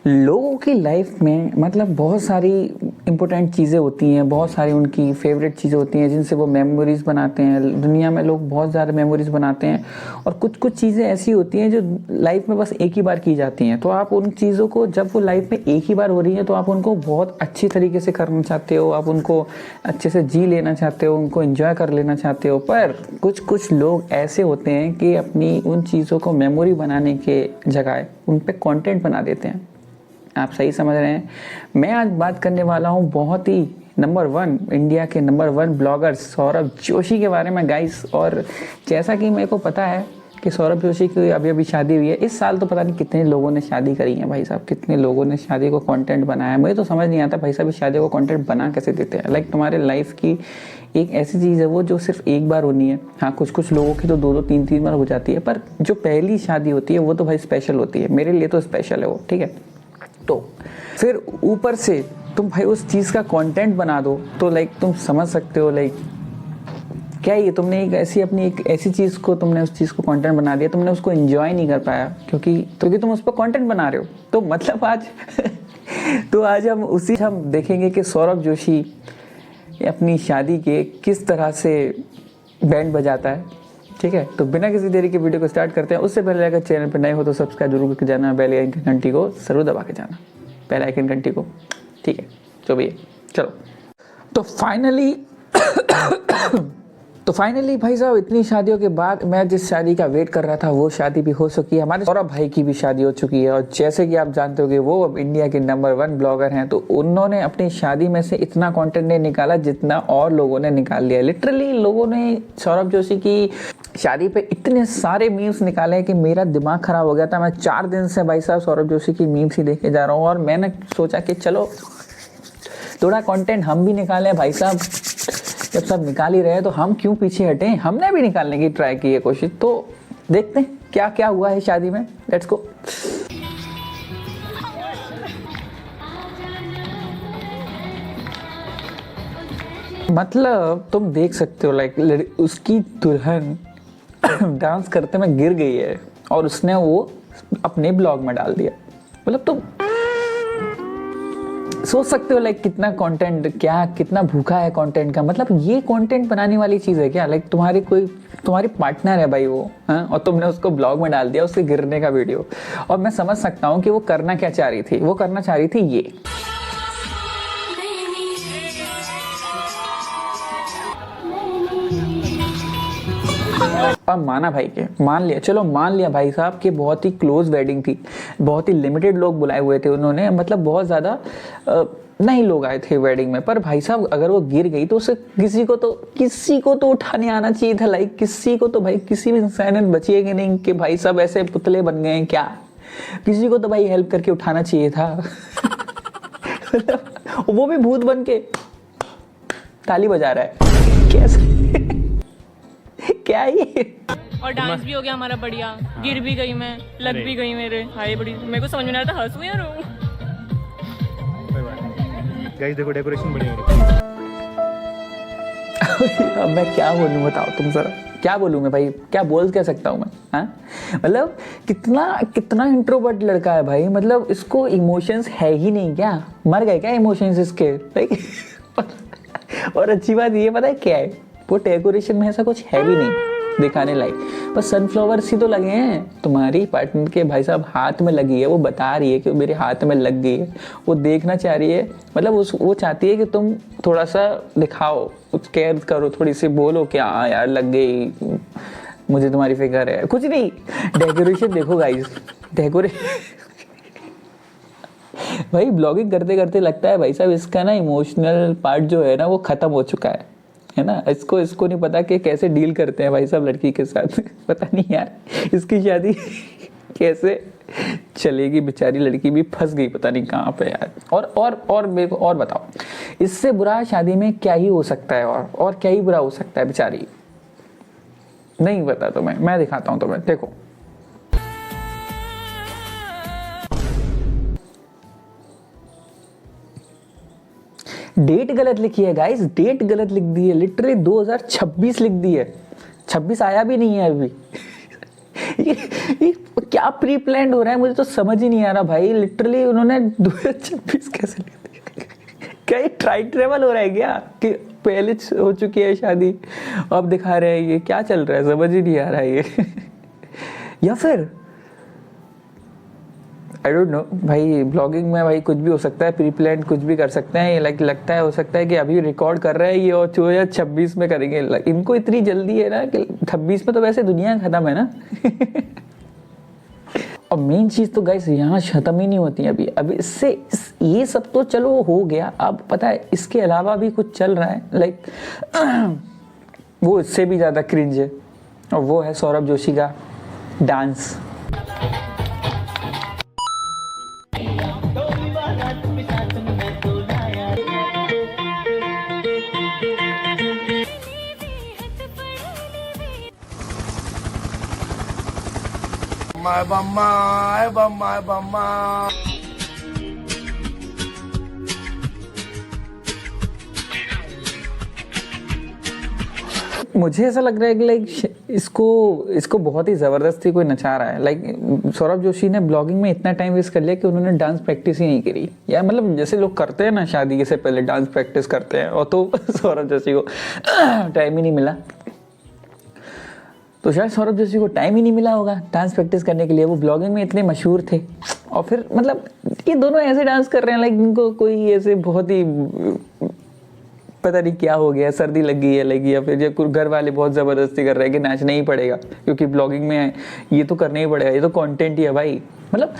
लोगों की लाइफ में मतलब बहुत सारी इम्पोर्टेंट चीज़ें होती हैं, बहुत सारी उनकी फेवरेट चीज़ें होती हैं जिनसे वो मेमोरीज़ बनाते हैं। दुनिया में लोग बहुत ज़्यादा मेमोरीज़ बनाते हैं और कुछ कुछ चीज़ें ऐसी होती हैं जो लाइफ में बस एक ही बार की जाती हैं। तो आप उन चीज़ों को, जब वो लाइफ में एक ही बार हो रही हैं, तो आप उनको बहुत अच्छी तरीके से करना चाहते हो, आप उनको अच्छे से जी लेना चाहते हो, उनको एंजॉय कर लेना चाहते हो। पर कुछ कुछ लोग ऐसे होते हैं कि अपनी उन चीज़ों को मेमोरी बनाने के जगह उन पे कंटेंट बना देते हैं। आप सही समझ रहे हैं। मैं आज बात करने वाला हूँ बहुत ही नंबर वन, इंडिया के number one blogger Saurabh Joshi के बारे में गाइस। और जैसा कि मेरे को पता है कि सौरभ जोशी की अभी अभी शादी हुई है। इस साल तो पता नहीं कितने लोगों ने शादी करी है भाई साहब, कितने लोगों ने शादी को कंटेंट बनाया है। मुझे तो समझ नहीं आता भाई साहब इस शादी को कंटेंट बना कैसे देते हैं। लाइक तुम्हारे लाइफ की एक ऐसी चीज़ है वो जो सिर्फ एक बार होनी है। हाँ, कुछ कुछ लोगों की तो दो दो तीन तीन बार हो जाती है, पर जो पहली शादी होती है वो तो भाई स्पेशल होती है। मेरे लिए तो स्पेशल है वो, ठीक है। तो फिर ऊपर से तुम भाई उस चीज़ का कंटेंट बना दो, तो लाइक तुम समझ सकते हो लाइक क्या ये तुमने एक ऐसी अपनी एक ऐसी चीज़ को, तुमने उस चीज़ को कंटेंट बना दिया, तुमने उसको एंजॉय नहीं कर पाया क्योंकि तुम उस पर कंटेंट बना रहे हो। तो मतलब आज तो आज हम देखेंगे कि सौरभ जोशी अपनी शादी के किस तरह से बैंड बजाता है, ठीक है। तो बिना किसी देरी के वीडियो को स्टार्ट करते हैं। उससे पहले अगर चैनल पर नए हो तो सब्सक्राइब जरूर करके जाना, बेल आइकन घंटी को जरूर दबा के जाना, बेल आइकन घंटी को, ठीक है। जो भी है, चलो। तो फाइनली भाई साहब इतनी शादियों के बाद मैं जिस शादी का वेट कर रहा था वो शादी भी हो चुकी है। हमारे सौरभ भाई की भी शादी हो चुकी है। और जैसे कि आप जानते हो कि वो अब इंडिया के नंबर वन ब्लॉगर हैं, तो उन्होंने अपनी शादी में से इतना कंटेंट नहीं निकाला जितना और लोगों ने निकाल लिया। लिटरली लोगों ने सौरभ जोशी की शादी पे इतने सारे मीम्स निकाले कि मेरा दिमाग खराब हो गया था। मैं 4 दिन से भाई साहब सौरभ जोशी की मीम्स ही देखे जा रहा हूँ। और मैंने सोचा कि चलो थोड़ा कंटेंट हम भी निकालें भाई साहब। जब सब निकाल ही रहे तो हम क्यों पीछे हटें। हमने भी निकालने की ट्राई की है कोशिश। तो देखते हैं क्या क्या हुआ है शादी में। Let's go. मतलब तुम देख सकते हो लाइक उसकी दुल्हन डांस करते में गिर गई है और उसने वो अपने ब्लॉग में डाल दिया। मतलब तुम सोच सकते हो लाइक कितना कंटेंट, क्या कितना भूखा है कंटेंट का। मतलब ये कंटेंट बनाने वाली चीज़ है क्या। लाइक तुम्हारी पार्टनर है भाई वो, हाँ, और तुमने उसको ब्लॉग में डाल दिया उसके गिरने का वीडियो। और मैं समझ सकता हूँ कि वो करना क्या चाह रही थी। वो करना चाह रही थी ये, अब माना भाई के मान लिया भाई साहब कि बहुत ही क्लोज वेडिंग थी, बहुत ही लिमिटेड लोग बुलाए हुए थे उन्होंने। मतलब बहुत ज़्यादा नहीं लोग आए थे वेडिंग में। पर भाई साहब अगर वो गिर गई तो उसे किसी को तो उठाने आना चाहिए था। लाइक किसी को तो भाई, किसी भी इंसान बचिएगा नहीं कि भाई साहब ऐसे पुतले बन गए हैं क्या। किसी को तो भाई हेल्प करके उठाना चाहिए था। मतलब वो भी भूत बन के ताली बजा रहा है कैसे। क्या ये। और डांस भी हो गया हमारा बढ़िया। गिर भी गई मैं, लग भी गई मेरे। हाय बड़ी, मेरे को समझ में नहीं आ रहा था हंसूं या रोऊं। कोई बात नहीं गाइस, देखो डेकोरेशन बढ़िया हो रही है। अब मैं क्या बोलूं बताओ तुम जरा। क्या बोलूं मैं भाई, क्या बोल क्या सकता हूं मैं, हाँ। मतलब कितना इंट्रोवर्ट लड़का है भाई। मतलब इसको इमोशंस है ही नहीं क्या, मर गए क्या इमोशंस इसके। और अच्छी बात ये पता है क्या है, वो डेकोरेशन में ऐसा कुछ है भी नहीं दिखाने लायक। बस सनफ्लावर्स ही तो लगे हैं। तुम्हारी पार्टनर के भाई साहब हाथ में लगी है, वो बता रही है कि मेरे हाथ में लग गई है। वो देखना चाह रही है, मतलब वो चाहती है कि तुम थोड़ा सा दिखाओ, कुछ केयर करो, थोड़ी सी बोलो कि हाँ यार लग गई, मुझे तुम्हारी फिक्र है। कुछ नहीं, डेकोरेशन देखो गाइस, भाई ब्लॉगिंग करते करते लगता है भाई साहब इसका ना इमोशनल पार्ट जो है ना वो खत्म हो चुका है ना। इसको नहीं पता कि कैसे डील करते हैं भाई साहब लड़की के साथ। पता नहीं यार इसकी शादी कैसे चलेगी। बेचारी लड़की भी फंस गई पता नहीं कहाँ पे यार। और मेरे को और बताओ, इससे बुरा शादी में क्या ही हो सकता है। और क्या ही बुरा हो सकता है। बेचारी नहीं पता तो मैं दिखाता हूँ तुम्हें, देखो। डेट गलत लिखी है गाइस, डेट गलत लिख दी है। लिटरली 2026 लिख दी है, 26 आया भी नहीं है अभी। ये क्या प्री प्लान हो रहा है, मुझे तो समझ ही नहीं आ रहा भाई। लिटरली उन्होंने 2026 कैसे ले दिया? क्या ये टाइम ट्रेवल हो रहा है क्या, कि पहले हो चुकी है शादी अब दिखा रहे हैं? ये क्या चल रहा है, समझ ही नहीं आ रहा है ये। या फिर आई डोंट नो भाई, ब्लॉगिंग में भाई कुछ भी हो सकता है, प्री प्लान कुछ भी कर सकते हैं। ये लगता है, हो सकता है कि अभी रिकॉर्ड कर रहे हैं ये और 2026 में करेंगे। इनको इतनी जल्दी है ना कि 26 में तो वैसे दुनिया खत्म है ना। और मेन चीज़ तो गाइस यहाँ ख़त्म ही नहीं होती है अभी इससे ये सब तो चलो हो गया। अब पता है इसके अलावा भी कुछ चल रहा है, लाइक वो इससे भी ज़्यादा क्रिंज है, और वो है सौरभ जोशी का डांस। मुझे ऐसा लग रहा है कि लाइक इसको बहुत ही ज़बरदस्ती कोई नचा रहा है। लाइक सौरभ जोशी ने ब्लॉगिंग में इतना टाइम वेस्ट कर लिया कि उन्होंने डांस प्रैक्टिस ही नहीं करी। या मतलब जैसे लोग करते हैं ना शादी से पहले डांस प्रैक्टिस करते हैं, और तो सौरभ जोशी को टाइम ही नहीं मिला। तो शायद सौरभ जोशी को टाइम ही नहीं मिला होगा डांस प्रैक्टिस करने के लिए। वो ब्लॉगिंग में इतने मशहूर थे, और फिर मतलब ये दोनों ऐसे डांस कर रहे हैं लाइक इनको कोई ऐसे बहुत ही पता नहीं क्या हो गया, सर्दी लग गई है लगी, या फिर जो घर वाले बहुत ज़बरदस्ती कर रहे हैं कि नाचना ही पड़ेगा क्योंकि ब्लॉगिंग में है, ये तो करना ही पड़ेगा, ये तो कंटेंट ही है भाई। मतलब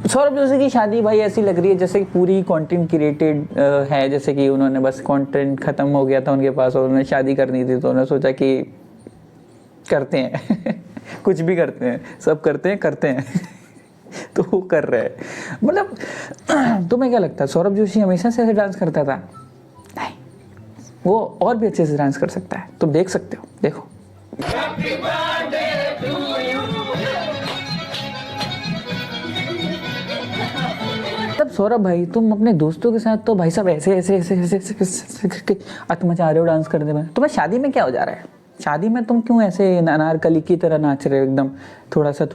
सौरभ जोशी की शादी भाई ऐसी लग रही है जैसे कि पूरी कंटेंट क्रिएटेड है, जैसे कि उन्होंने बस कंटेंट ख़त्म हो गया था उनके पास और उन्होंने शादी करनी थी, तो उन्होंने सोचा कि करते हैं कुछ भी करते हैं, सब करते हैं तो वो कर रहे हैं। मतलब तुम्हें क्या लगता है सौरभ जोशी हमेशा से ऐसे डांस करता था? नहीं, वो और भी अच्छे से डांस कर सकता है, तुम देख सकते हो, देखो। तब सौरभ भाई तुम अपने दोस्तों के साथ तो भाई साहब ऐसे करके मचा रहे हो डांस करने में, तुम्हें शादी में क्या हो जा रहा है? शादी में तुम क्यों ऐसे अनारकली की तरह नाच रहे हो एकदम थोड़ा सा?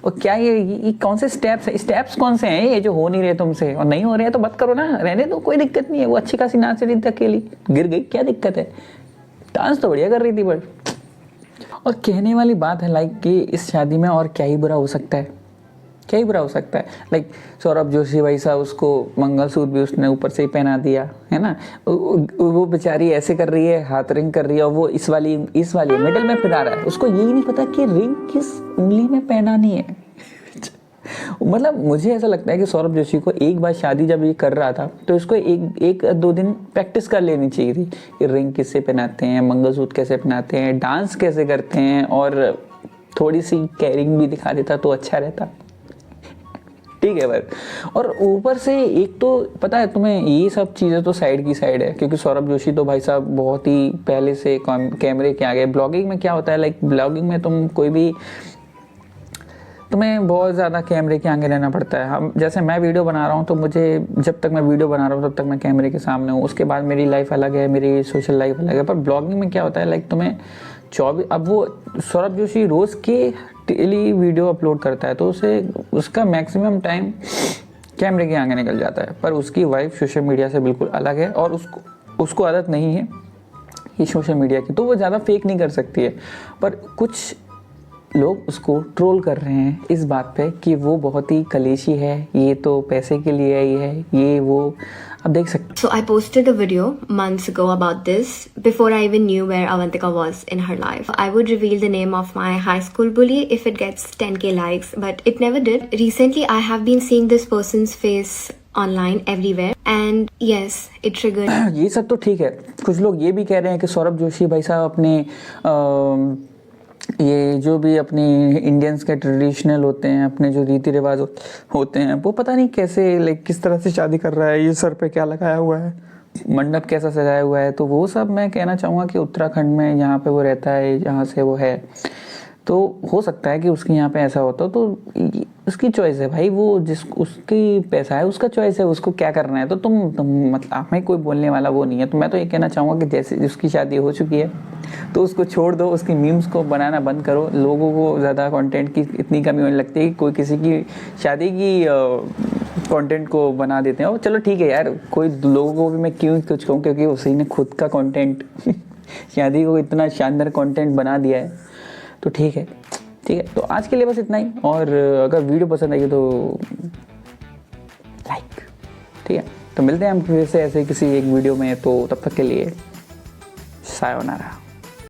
और क्या ये कौन से स्टेप्स कौन से हैं ये जो हो नहीं रहे तुमसे? और नहीं हो रहे हैं तो मत करो ना, रहने दो, कोई दिक्कत नहीं है। वो अच्छी खासी नाच रही थी अकेली, गिर गई, क्या दिक्कत है? डांस तो बढ़िया कर रही थी बट। और कहने वाली बात है लाइक कि इस शादी में और क्या ही बुरा हो सकता है, क्या ही बुरा हो सकता है? लाइक सौरभ जोशी भाई साहब उसको मंगलसूत्र भी उसने ऊपर से ही पहना दिया है ना। वो बेचारी ऐसे कर रही है, हाथ रिंग कर रही है, और वो इस वाली मिडिल में फिरा रहा है। उसको यही नहीं पता कि रिंग किस उंगली में पहनानी है। मतलब मुझे ऐसा लगता है कि सौरभ जोशी को एक बार शादी जब ये कर रहा था तो इसको एक दो दिन प्रैक्टिस कर लेनी चाहिए थी कि रिंग किससे पहनाते हैं, मंगलसूत्र कैसे पहनाते हैं, डांस कैसे करते हैं, और थोड़ी सी कैरिंग भी दिखा देता तो अच्छा रहता। ठीक है भाई। और ऊपर से एक तो पता है तुम्हें, ये सब चीज़ें तो साइड की साइड है क्योंकि सौरभ जोशी तो भाई साहब बहुत ही पहले से कैमरे के आगे। ब्लॉगिंग में क्या होता है, लाइक ब्लॉगिंग में तुम्हें बहुत ज़्यादा कैमरे के आगे रहना पड़ता है। हम जैसे मैं वीडियो बना रहा हूँ तो मुझे जब तक मैं वीडियो बना रहा हूँ तब तक मैं कैमरे के सामने हूँ, उसके बाद मेरी लाइफ अलग है, मेरी सोशल लाइफ अलग है। पर ब्लॉगिंग में क्या होता है लाइक तुम्हें 24, अब वो सौरभ जोशी रोज़ के डेली वीडियो अपलोड करता है तो उसका मैक्सिमम टाइम कैमरे के आगे निकल जाता है। पर उसकी वाइफ सोशल मीडिया से बिल्कुल अलग है और उसको आदत नहीं है ये सोशल मीडिया की, तो वो ज़्यादा फेक नहीं कर सकती है। पर कुछ लोग उसको ट्रोल कर रहे हैं इस बात पे कि वो बहुत ही कलेशी है, ये तो पैसे के लिए आई है, ये वो। अब देख सकते। So I posted a video months ago about this before I even knew where Avantika was in her life. I would reveal the name of my high school bully if it gets 10k likes, but it never did. Recently I have been seeing this person's face online everywhere and yes, it triggered. ये सब तो ठीक है। कुछ लोग ये भी कह रहे हैं कि सौरभ जोशी भाई साहब अपने ये जो भी अपनी इंडियंस के ट्रेडिशनल होते हैं, अपने जो रीति रिवाज होते हैं, वो पता नहीं कैसे लाइक किस तरह से शादी कर रहा है, ये सर पे क्या लगाया हुआ है, मंडप कैसा सजाया हुआ है। तो वो सब मैं कहना चाहूँगा कि उत्तराखंड में जहाँ पे वो रहता है, जहाँ से वो है, तो हो सकता है कि उसके यहाँ पे ऐसा होता। तो उसकी चॉइस है भाई, वो जिस उसकी पैसा है उसका चॉइस है, उसको क्या करना है। तो तुम मतलब हमें कोई बोलने वाला वो नहीं है। तो मैं तो ये कहना चाहूँगा कि जैसे उसकी शादी हो चुकी है तो उसको छोड़ दो, उसकी मीम्स को बनाना बंद करो। लोगों को ज़्यादा कंटेंट की इतनी कमी होने लगती है कि कोई किसी की शादी की कंटेंट को बना देते हैं। और चलो ठीक है यार, कोई लोगों को भी मैं क्यों कुछ कहूँ, क्योंकि उसी ने खुद का कंटेंट शादी को इतना शानदार कंटेंट बना दिया है, तो ठीक है। तो आज के लिए बस इतना ही। और अगर वीडियो पसंद आई तो लाइक, ठीक है। तो मिलते हैं हम फिर से ऐसे किसी एक वीडियो में, तो तब तक के लिए सायोनारा।